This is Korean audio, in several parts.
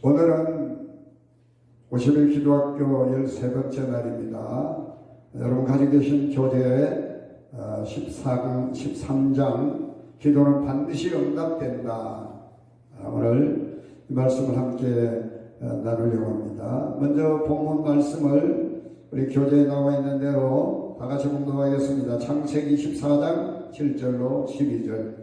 오늘은 50일 기도학교 13번째 날입니다. 여러분 가지고 계신 교재 13장 기도는 반드시 응답된다. 오늘 이 말씀을 함께 나누려고 합니다. 먼저 본문 말씀을 우리 교재에 나와 있는 대로 다 같이 봉독하겠습니다. 창세기 14장 7절로 12절.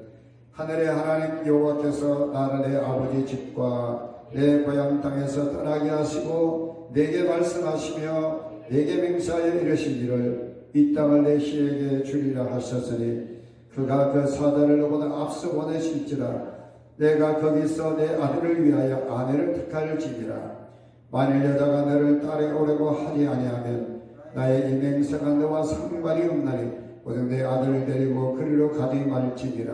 하늘의 하나님 여호와께서 나를 내 아버지 집과 내 고향 땅에서 떠나게 하시고 내게 말씀하시며 내게 맹세하여 이르시기를 이 땅을 내 씨에게 주리라 하셨으니 그가 그 사자를 너보다 앞서 보내실지라 내가 거기서 내 아들을 위하여 아내를 택할지니라. 만일 여자가 너를 따라오려고 하지 아니하면 나의 이 맹세가 너와 상관이 없나니 오직 내 아들을 데리고 그리로 가지 말지니라.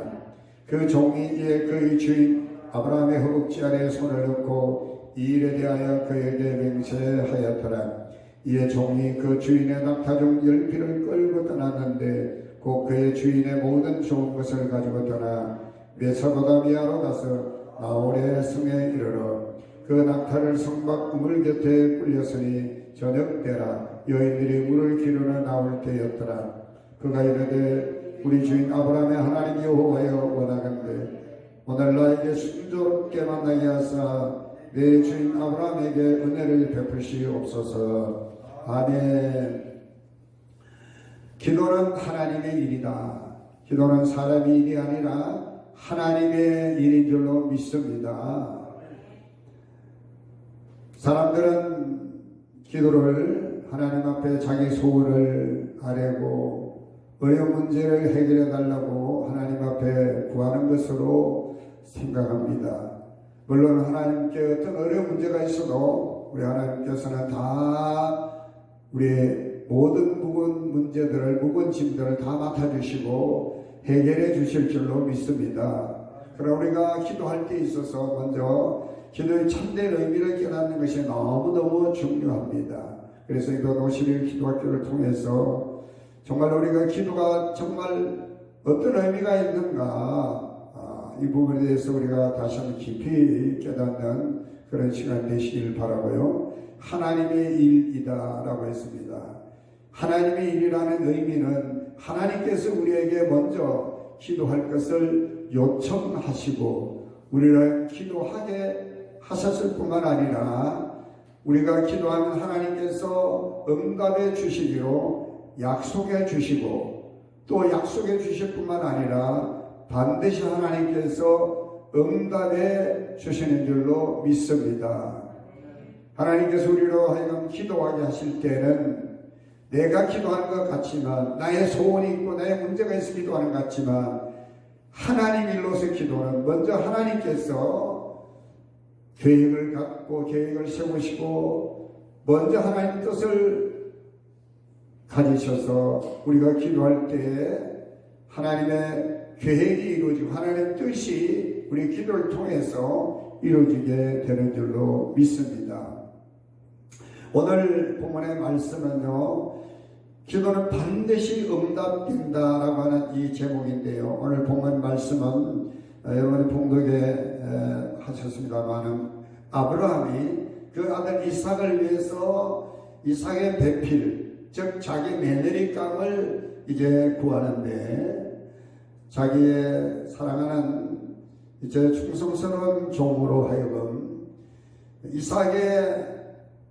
그 종이 이에 그의 주인 아브라함의 허벅지 아래에 손을 넣고 이 일에 대하여 그에게 맹세하였더라. 이에 종이 그 주인의 낙타 중 10匹를 끌고 떠났는데 곧 그의 주인의 모든 좋은 것을 가지고 떠나 메소포타미아로 가서 나홀의 성에 이르러 그 낙타를 성 밖 우물 곁에 끌렸으니 저녁 때라. 여인들이 물을 기르러 나올 때였더라. 그가 이르되 우리 주인 아브라함의 하나님 여호와여 원하건대 오늘 나에게 순조롭게 만나게 하사 내 주인 아브라함에게 은혜를 베푸시옵소서. 아멘. 기도는 하나님의 일이다. 기도는 사람의 일이 아니라 하나님의 일인 줄로 믿습니다. 사람들은 기도를 하나님 앞에 자기 소원을 아뢰고 어려운 문제를 해결해 달라고 하나님 앞에 구하는 것으로 생각합니다. 물론 하나님께 어떤 어려운 문제가 있어도 우리 하나님께서는 다 우리의 모든 무거운 문제들을, 무거운 짐들을 다 맡아주시고 해결해 주실 줄로 믿습니다. 그러나 우리가 기도할 때 있어서 먼저 기도의 참된 의미를 깨닫는 것이 너무너무 중요합니다. 그래서 이번 50일 기도학교를 통해서 정말 우리가 기도가 정말 어떤 의미가 있는가, 이 부분에 대해서 우리가 다시 한번 깊이 깨닫는 그런 시간 되시길 바라고요. 하나님의 일이다 라고 했습니다. 하나님의 일이라는 의미는 하나님께서 우리에게 먼저 기도할 것을 요청하시고 우리를 기도하게 하셨을 뿐만 아니라 우리가 기도하면 하나님께서 응답해 주시기로 약속해 주시고 또 약속해 주실 뿐만 아니라 반드시 하나님께서 응답해 주시는 줄로 믿습니다. 하나님께서 우리로 하여금 기도하게 하실 때는 내가 기도하는 것 같지만 나의 소원이 있고 나의 문제가 있어 기도하는 것 같지만 하나님 일로서 기도는 먼저 하나님께서 계획을 갖고 계획을 세우시고 먼저 하나님 뜻을 가지셔서 우리가 기도할 때에 하나님의 계획이 이루어지고 하나님의 뜻이 우리 기도를 통해서 이루어지게 되는 줄로 믿습니다. 오늘 본문의 말씀은요, 기도는 반드시 응답된다라고 하는 이 제목인데요. 오늘 본문 말씀은 여러분이 봉독에 하셨습니다마는 아브라함이 그 아들 이삭을 위해서 이삭의 배필, 즉 자기 며느리감을 이제 구하는데 자기의 사랑하는 이제 충성스러운 종으로 하여금 이삭의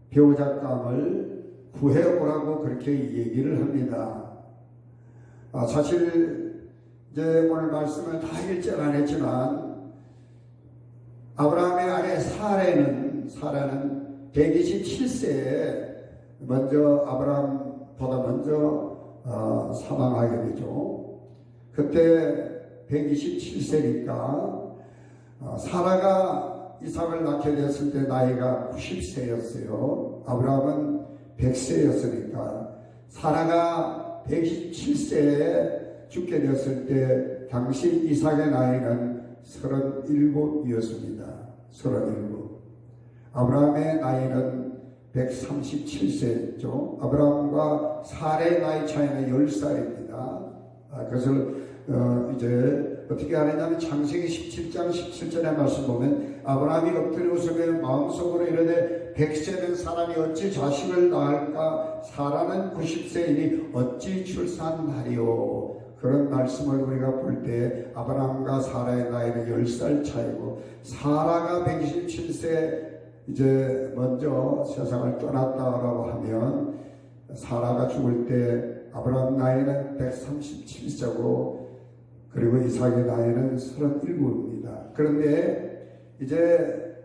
배우자감을 구해오라고 그렇게 얘기를 합니다. 사실 이제 오늘 말씀을 다 읽지는 않았지만 아브라함의 아내 사라는 127세에 먼저 아브라함보다 먼저 사망하게 되죠. 그때 127세니까 사라가 이삭을 낳게 됐을 때 나이가 90세였어요. 아브라함은 100세였으니까 사라가 127세에 죽게 되었을 때 당시 이삭의 나이는 37이었습니다. 37. 아브라함의 나이는 137세였죠. 아브라함과 사라의 나이 차이는 10살입니다. 그것을 이제 어떻게 하느냐면 창세기 17장 17절의 말씀 보면 아브라함이 엎드려 웃으며 마음속으로 이르되 100세 된 사람이 어찌 자식을 낳을까? 사라는 90세이니 어찌 출산하리요? 그런 말씀을 우리가 볼 때 아브라함과 사라의 나이는 10살 차이고 사라가 127세 이제 먼저 세상을 떠났다라고 하면 사라가 죽을 때 아브라함 나이는 137세고 그리고 이삭의 나이는 37입니다. 그런데 이제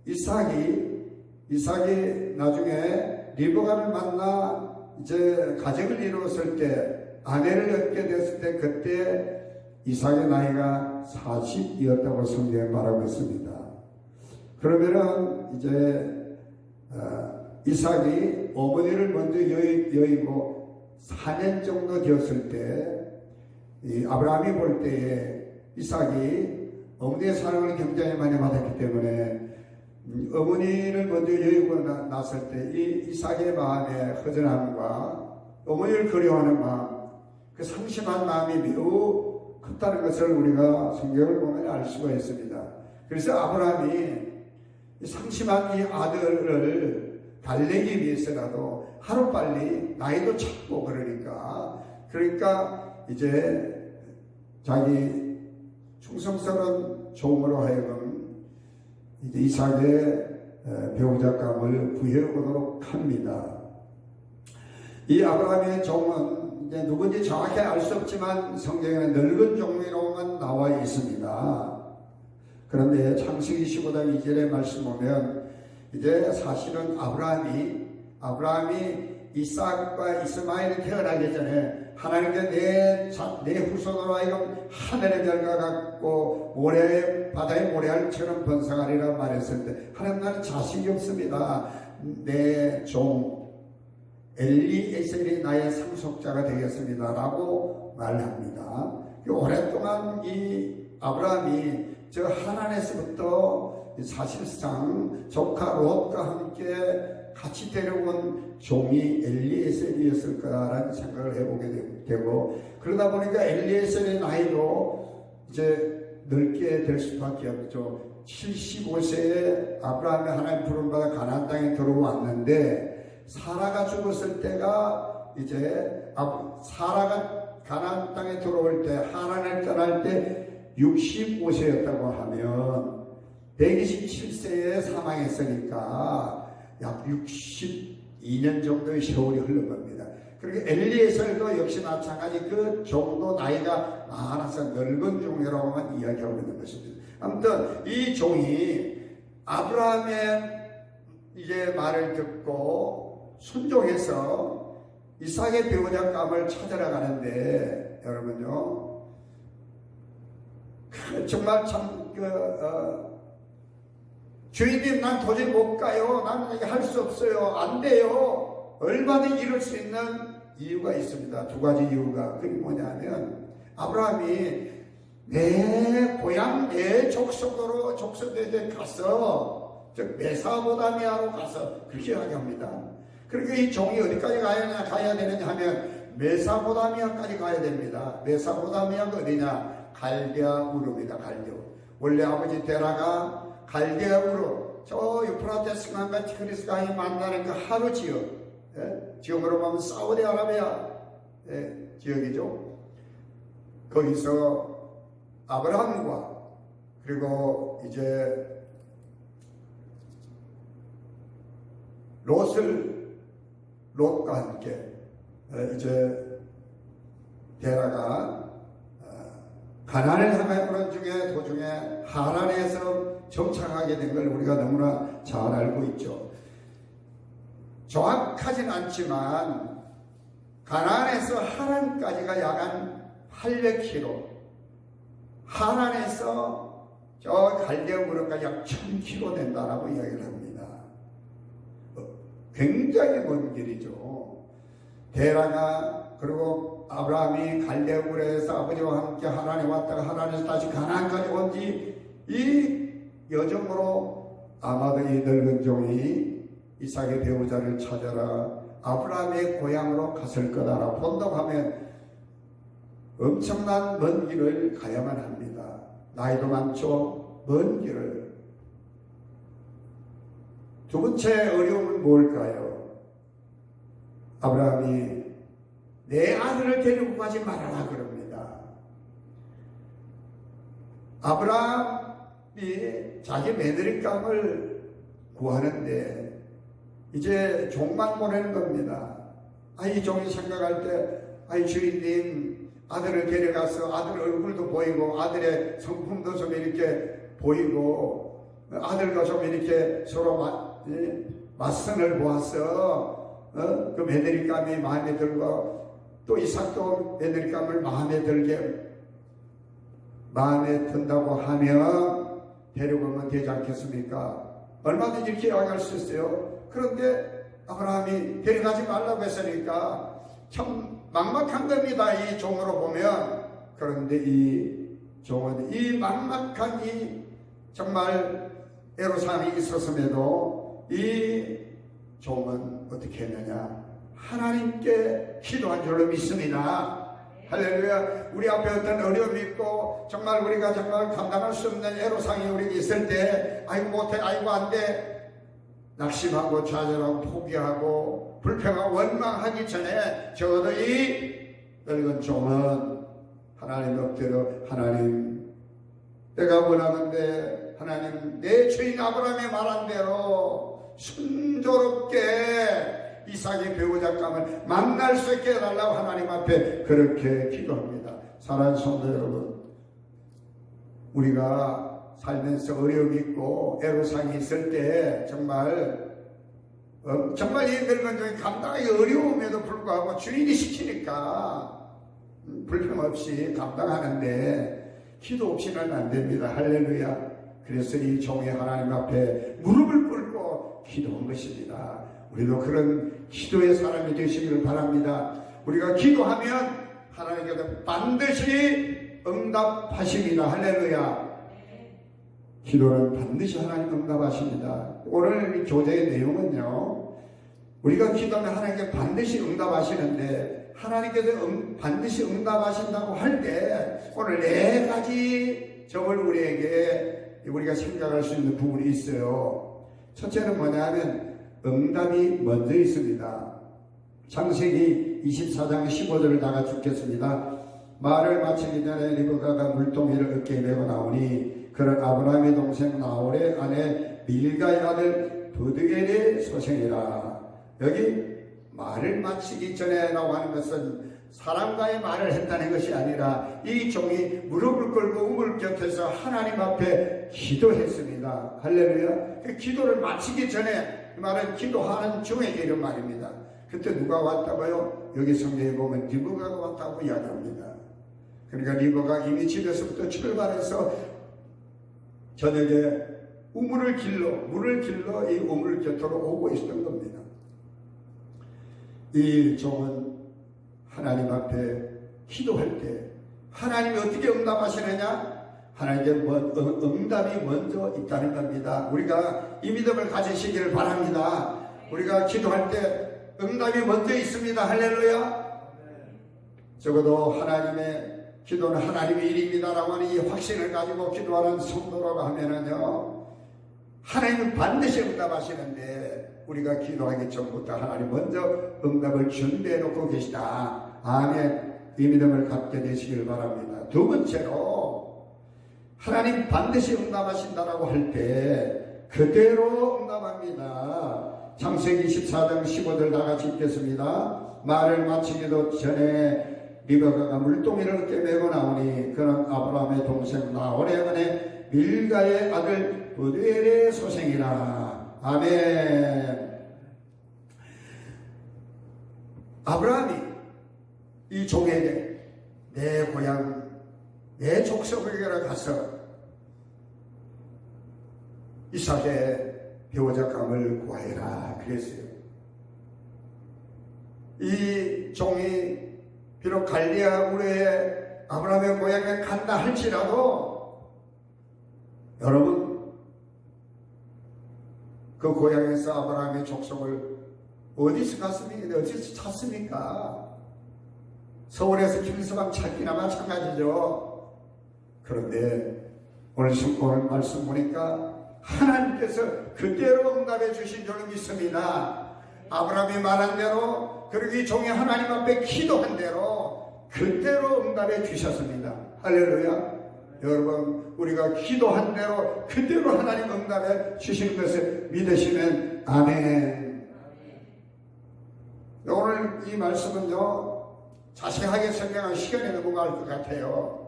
이삭이 나중에 리브가를 만나 이제 가정을 이루었을 때 아내를 얻게 됐을 때 그때 이삭의 나이가 40이었다고 성경에 말하고 있습니다. 그러면은 이제 이삭이 어머니를 먼저 여의고 4년 정도 되었을 때 이 아브라함이 볼 때에 이삭이 어머니의 사랑을 굉장히 많이 받았기 때문에 어머니를 먼저 여의고 났을 때 이 이삭의 마음의 허전함과 어머니를 그리워하는 마음, 그 상심한 마음이 매우 컸다는 것을 우리가 성경을 보면 알 수가 있습니다. 그래서 아브라함이 상심한 이 아들을 달래기 위해서라도 하루빨리 나이도 찾고 그러니까 이제 자기 충성스러운 종으로 하여금 이제 이삭의 배우자감을 구해오도록 합니다. 이 아브라함의 종은 이제 누군지 정확히 알 수 없지만 성경에는 늙은 종이로만 나와 있습니다. 그런데 창세기 15장 2절의 말씀 보면 이제 사실은 아브라함이 이삭과 이스마엘이 태어나기 전에 하나님께 내 후손으로 하여금 하늘의 별과 같고 바다의 모래알처럼 번성하리라 말했을 때 하나님 나는 자식이 없습니다. 내 종 엘리에셀이 나의 상속자가 되겠습니다 라고 말합니다. 오랫동안 이 아브라함이 저 하란에서부터 사실상 조카 롯과 함께 같이 데려온 종이 엘리에셀이었을 거라는 생각을 해보게 되고 그러다 보니까 엘리에셀의 나이도 이제 늙게 될 수밖에 없죠. 75세에 아브라함이 하나님 부름받아 가나안 땅에 들어왔는데 사라가 죽었을 때가 이제 사라가 가나안 땅에 들어올 때 하란을 떠날 때 65세였다고 하면 127세에 사망했으니까 약 62년 정도의 세월이 흐른 겁니다. 그러니까 엘리에셀도 역시 마찬가지 그 종도 나이가 많아서 늙은 종이라고만 이야기하고 있는 것입니다. 아무튼 이 종이 아브라함의 이제 말을 듣고 순종해서 이삭의 배우자감을 찾으러 가는데 여러분요 정말 참 주인님 난 도저히 못 가요. 나는 이게 할 수 없어요. 안 돼요. 얼마든지 이룰 수 있는 이유가 있습니다. 두 가지 이유가. 그게 뭐냐면 아브라함이 내 고향 내 족속에 가서 즉 메사보다미아로 가서 그렇게 이야기합니다. 그러니까 이 종이 어디까지 가야 되느냐 하면 메사보다미아까지 가야 됩니다. 메사보다미아가 어디냐? 갈대아 우르입니다. 갈대아. 원래 아버지 데라가 갈대아 우르 저 유프라테스 강과 티그리스 강이 만나는 그 하루 지역, 지역으로 보면 사우디아라비아 지역이죠. 거기서 아브라함과 그리고 이제 롯과 함께 이제 데라가 가나안을 향해 오는 중에 도중에 하란에서 정착하게 된 걸 우리가 너무나 잘 알고 있죠. 정확하진 않지만 가나안에서 하란까지가 약 한 800km, 하란에서 저 갈대아우르까지 약 1000km 된다라고 이야기를 합니다. 굉장히 먼 길이죠. 데라가 그리고 아브라함이 갈대아우르에서 아버지와 함께 하란에 왔다가 하란에서 다시 가나안까지 온 이 여정으로 아마도 이 늙은 종이 이삭의 배우자를 찾아라 아브라함의 고향으로 갔을 거다라고 본다고 하면 엄청난 먼 길을 가야만 합니다. 나이도 많죠. 먼 길을. 두 번째 어려움은 뭘까요? 아브라함이 내 아들을 데리고 가지 말아라 그럽니다. 아브라함이 자기 며느리감을 구하는데 이제 종만 보내는 겁니다. 이 종이 생각할 때 주인님 아들을 데려가서 아들 얼굴도 보이고 아들의 성품도 좀 이렇게 보이고 아들과 좀 이렇게 서로 맞선을 보아서 그 며느리감이 마음에 들고 또 이삭도 며느리감을 마음에 든다고 하면 데려가면 되지 않겠습니까? 얼마든지 이렇게 이야기할 수 있어요. 그런데 아브라함이 데려가지 말라고 했으니까 참 막막한 겁니다. 이 종으로 보면. 그런데 이 종은 이 막막한 이 정말 애로사항이 있었음에도 이 종은 어떻게 했느냐? 하나님께 기도한 줄로 믿습니다. 할렐루야. 우리 앞에 어떤 어려움이 있고 정말 우리가 정말 감당할 수 없는 애로사항이 우리에게 있을 때 아이고 못해, 아이고 안돼, 낙심하고 좌절하고 포기하고 불평하고 원망하기 전에 적어도 이 늙은 종은 하나님 엎드려 하나님, 내가 원하는데 하나님 내 주인 아브라함이 말한 대로 순조롭게 이삭의 배우자감을 만날 수 있게 해달라고 하나님 앞에 그렇게 기도합니다. 사랑하는 성도 여러분, 우리가 살면서 어려움이 있고 애로사항이 있을 때 정말 이 늙은 종이 감당하기 어려움에도 불구하고 주인이 시키니까 불평 없이 감당하는데 기도 없이는 안 됩니다. 할렐루야. 그래서 이 종이 하나님 앞에 무릎을 꿇고 기도한 것입니다. 우리도 그런 기도의 사람이 되시기를 바랍니다. 우리가 기도하면 하나님께서 반드시 응답하십니다. 할렐루야. 기도는 반드시 하나님 응답하십니다. 오늘 교재의 내용은요, 우리가 기도하면 하나님께 반드시 응답하시는데 하나님께서 반드시 응답하신다고 할 때 오늘 4가지 점을 우리가 생각할 수 있는 부분이 있어요. 첫째는 뭐냐면 응답이 먼저 있습니다. 창세기 24장 15절을 다 같이 읽겠습니다. 말을 마치기 전에 리브가가 물동이를 어깨에 메고 나오니 그는 아브라함의 동생 나홀의 아내 밀가의 아들 부드엘의 소생이라. 여기 말을 마치기 전에라고 하는 것은 사람과의 말을 했다는 것이 아니라 이 종이 무릎을 꿇고 우물 곁에서 하나님 앞에 기도했습니다. 할렐루야. 그 기도를 마치기 전에, 그 말은 기도하는 중에 이런 말입니다. 그때 누가 왔다고요? 여기 성경에 보면 리브가가 왔다고 이야기합니다. 그러니까 리브가가 이미 집에서부터 출발해서 저녁에 물을 길러 이 우물 곁으로 오고 있었던 겁니다. 이 종은 하나님 앞에 기도할 때 하나님이 어떻게 응답하시느냐? 하나님께 응답이 먼저 있다는 겁니다. 우리가 이 믿음을 가지시기를 바랍니다. 우리가 기도할 때 응답이 먼저 있습니다. 할렐루야. 적어도 하나님의 기도는 하나님의 일입니다라고 하는 이 확신을 가지고 기도하는 성도라고 하면은요, 하나님은 반드시 응답하시는데 우리가 기도하기 전부터 하나님 먼저 응답을 준비해 놓고 계시다. 아멘. 이 믿음을 갖게 되시길 바랍니다. 두 번째로 하나님 반드시 응답하신다라고 할 때 그대로 응답합니다. 창세기 24장 15절 다 같이 읽겠습니다. 말을 마치기도 전에 리브가가 물동이를 어깨에 메고 나오니 그는 아브라함의 동생 나홀의 아내 밀가의 아들 부드엘의 소생이라. 아멘. 아브라함이 이 종에게 내 고향, 내 족속에게 가서 이삭의 배우자감을 구하여라 그랬어요. 이 종이 비록 갈대아 우르에 아브라함의 고향에 간다 할지라도 여러분, 그 고향에서 아브라함의 족속을 어디서 갔습니까? 어디서 찾습니까? 서울에서 김서방 찾기나 마찬가지죠. 그런데 오늘 말씀 보니까 하나님께서 그대로 응답해 주신 줄 믿습니다. 아브라함이 말한 대로, 그리고 이 종이 하나님 앞에 기도한 대로 그대로 응답해 주셨습니다. 할렐루야. 여러분, 우리가 기도한 대로 그대로 하나님 응답해 주시는 것을 믿으시면 아멘. 오늘 이 말씀은요, 자세하게 설명할 시간이 넘어갈 것 같아요.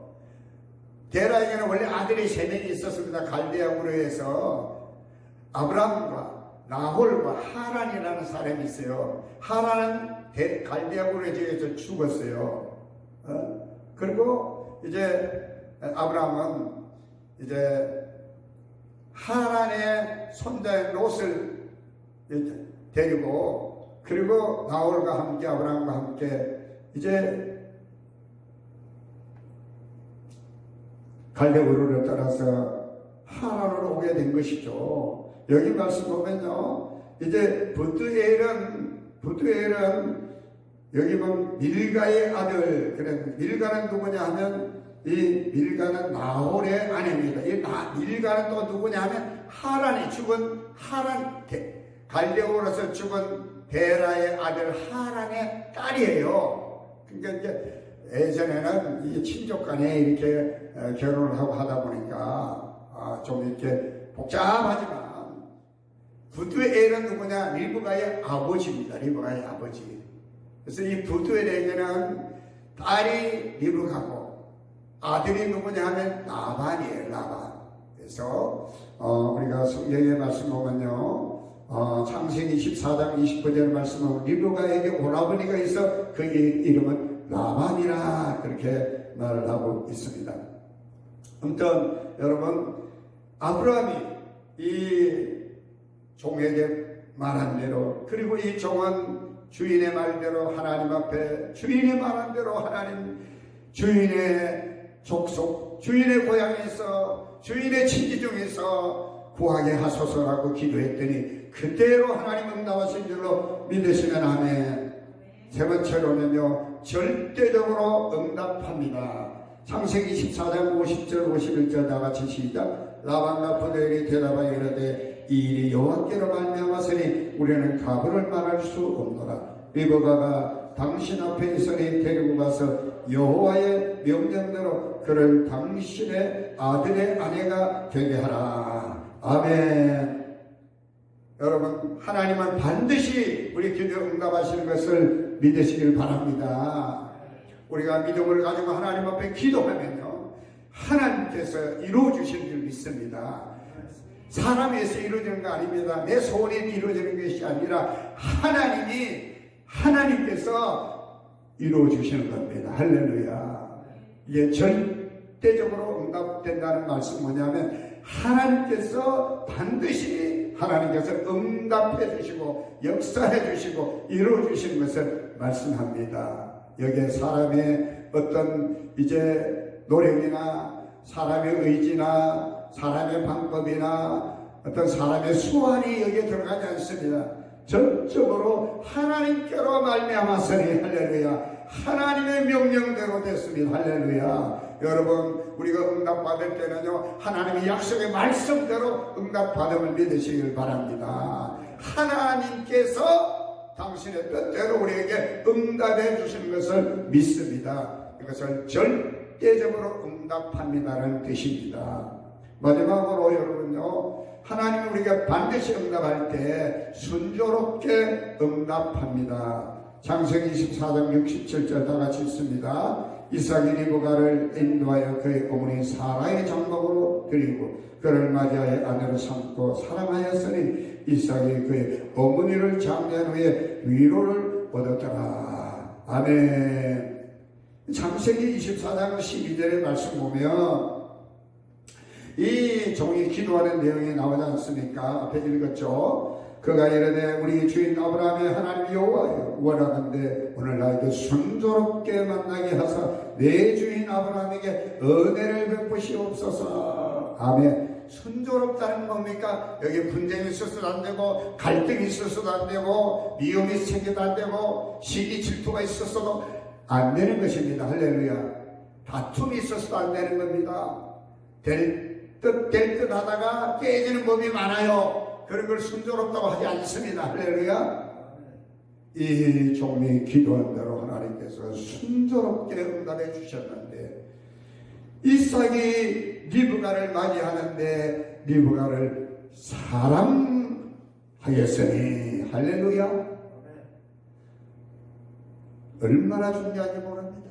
데라에게는 원래 아들이 3명이 있었습니다. 갈대아 우르에서 아브라함과 나홀과 하란이라는 사람이 있어요. 하란은 갈대아 우르의 지역에서 죽었어요. 그리고 이제 아브라함은 이제 하란의 손자인 롯을 데리고, 그리고 나홀과 함께, 아브라함과 함께 이제 갈대아 우르를 따라서 하란으로 오게 된 것이죠. 여기 말씀 보면요, 이제 부두엘은 여기 보면 밀가의 아들, 그래, 밀가는 누구냐 하면 이 밀가는 나홀의 아내입니다. 이 밀가는 또 누구냐 하면 하란이 죽은 갈대아에서 죽은 데라의 아들 하란의 딸이에요. 그러니까 이제 예전에는 이 친족 간에 이렇게 결혼을 하고 하다 보니까 좀 이렇게 복잡하지만, 부두엘은 누구냐? 리브가의 아버지입니다. 리브가의 아버지. 그래서 이 부두엘에게는 딸이 리브가고 아들이 누구냐 하면 라반이에요. 라반. 그래서 우리가 성경의 말씀 보면요, 창세기 24장 29절 말씀은 리브가에게 오라버니가 있어 그 이름은 라반이라 그렇게 말을 하고 있습니다. 아무튼 여러분, 아브라함이 이 종에게 말한 대로, 그리고 이 종은 주인의 말대로 하나님 앞에, 주인의 말한 대로 하나님, 주인의 족속, 주인의 고향에서, 주인의 친지 중에서 구하게 하소서라고 기도했더니 그대로 하나님 응답하신 줄로 믿으시면 아멘. 세 번째로는요, 절대적으로 응답합니다. 창세기 14장 50절 51절 다같이 시작. 라반과 부두엘이 대답하여 이르되 이 일이 여호와께로 말미암았으니 우리는 가부를 말할 수 없노라. 리브가가 당신 앞에 있으니 데리고 가서 여호와의 명령대로 그를 당신의 아들의 아내가 되게 하라. 아멘. 여러분, 하나님은 반드시 우리 기도 응답하시는 것을 믿으시길 바랍니다. 우리가 믿음을 가지고 하나님 앞에 기도하면요, 하나님께서 이루어주시는 줄 믿습니다. 사람에서 이루어지는 거 아닙니다. 내 소원이 이루어지는 것이 아니라 하나님께서 이루어주시는 겁니다. 할렐루야. 이게 절대적으로 응답된다는 말씀은 뭐냐면, 하나님께서 반드시 응답해 주시고 역사해 주시고 이루어 주시는 것을 말씀합니다. 여기에 사람의 어떤 이제 노력이나 사람의 의지나 사람의 방법이나 어떤 사람의 수완이 여기에 들어가지 않습니다. 전적으로 하나님께로 말미암았으니 할렐루야. 하나님의 명령대로 됐습니다. 할렐루야. 여러분, 우리가 응답받을 때는요, 하나님의 약속의 말씀대로 응답받음을 믿으시길 바랍니다. 하나님께서 당신의 뜻대로 우리에게 응답해 주시는 것을 믿습니다. 이것을 절대적으로 응답합니다라는 뜻입니다. 마지막으로 여러분요, 하나님이 우리가 반드시 응답할 때 순조롭게 응답합니다. 창세기 24장 67절 다같이 있습니다. 이삭이 리브가를 인도하여 그의 어머니 사라의 장막으로 드리고 그를 맞이하여 아내로 삼고 사랑하였으니 이삭이 그의 어머니를 장례한 후에 위로를 얻었더라. 아멘. 창세기 24장 12절의 말씀 보면 이 종이 기도하는 내용이 나오지 않습니까? 앞에 읽었죠. 그가 이르되 우리 주인 아브라함의 하나님 여호와여, 원하건대 오늘 나에게 순조롭게 만나게 하사 내 주인 아브라함에게 은혜를 베푸시옵소서. 아멘. 순조롭다는 뭡니까? 여기 분쟁이 있어서도 안 되고 갈등이 있어서도 안 되고 미움이 생겨도 안 되고 시기 질투가 있었어도 안 되는 것입니다. 할렐루야. 다툼이 있어서도 안 되는 겁니다. 될 듯 하다가 깨지는 법이 많아요. 그런 걸 순조롭다고 하지 않습니다. 할렐루야. 이 종이 기도한 대로 하나님께서 순조롭게 응답해 주셨는데, 이삭이 리브가를 맞이하는데 리브가를 사랑하였으니, 할렐루야. 얼마나 중요한지 모릅니다.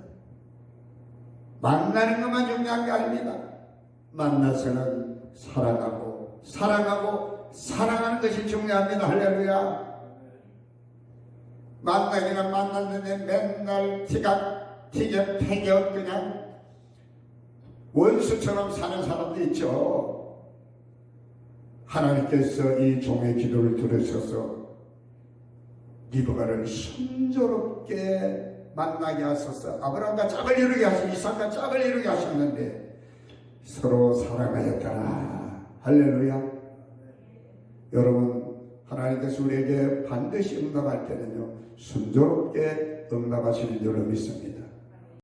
만나는 것만 중요한 게 아닙니다. 만나서는 사랑하고 사랑하는 것이 중요합니다. 할렐루야. 만나기는 만났는데 맨날 튀겨 패겨 그냥 원수처럼 사는 사람도 있죠. 하나님께서 이 종의 기도를 들으셔서 리브가를 순조롭게 만나게 하셔서 아브라함과 짝을 이루게 하시고 이삭과 짝을 이루게 하셨는데 서로 사랑하였더라. 할렐루야. 여러분, 하나님께서 우리에게 반드시 응답할 때는요, 순조롭게 응답하시는 줄로 믿습니다.